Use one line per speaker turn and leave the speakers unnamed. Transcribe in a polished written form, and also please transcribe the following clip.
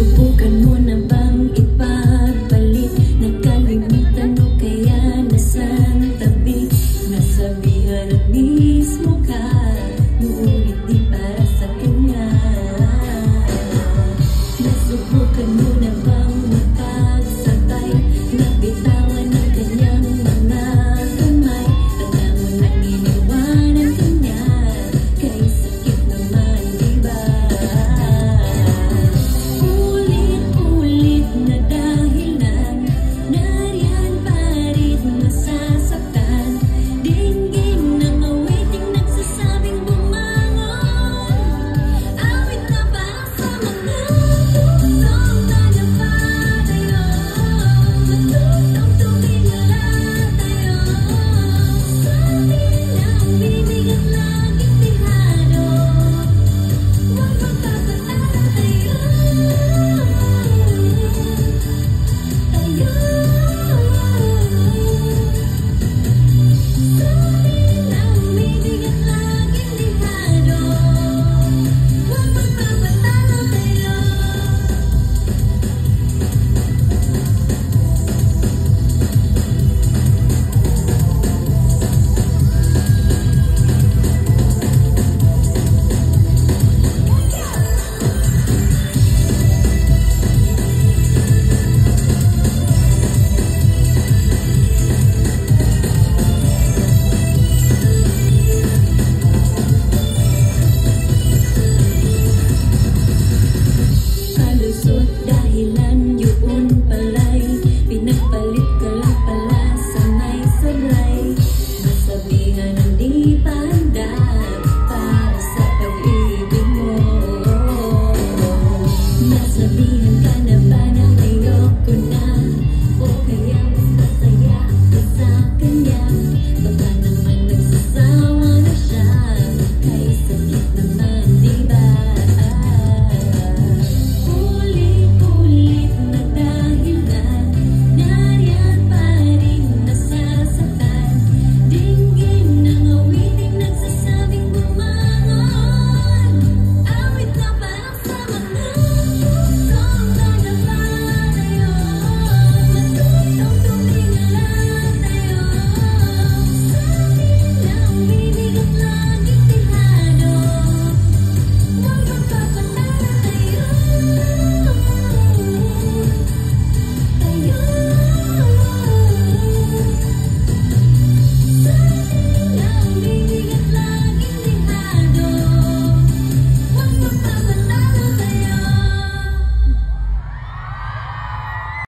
Nasubukan mo na bang ipagbalik? Nakalimutan mo kaya nasan tabi? Nasabihan ang mismo ka, ngunit di para sa kanya. Nasubukan mo na bang mapagsabay? Nabitawan ang kanyang mga kamay. Tanda mo nang iniwanan kanya, kay sakit naman diba? Ulit-ulit na dahilan, nariyan pa rin masasaktan. Dinggin ng awiting nagsasabing bumangon. Awit na para sa mga tutong talapatayo, matutong tumingala tayo. Sa atin ang bibig at laging tihado, huwag magpapatalo tayo. Sa atin ang bibig at laging tihado, huwag magpapatalo tayo. Palusot dahilan yun pala'y pinagpalit ka lang pala sa may sablay. Masabihan ang di pa handa para sa pag-ibig mo. Nasabihan ka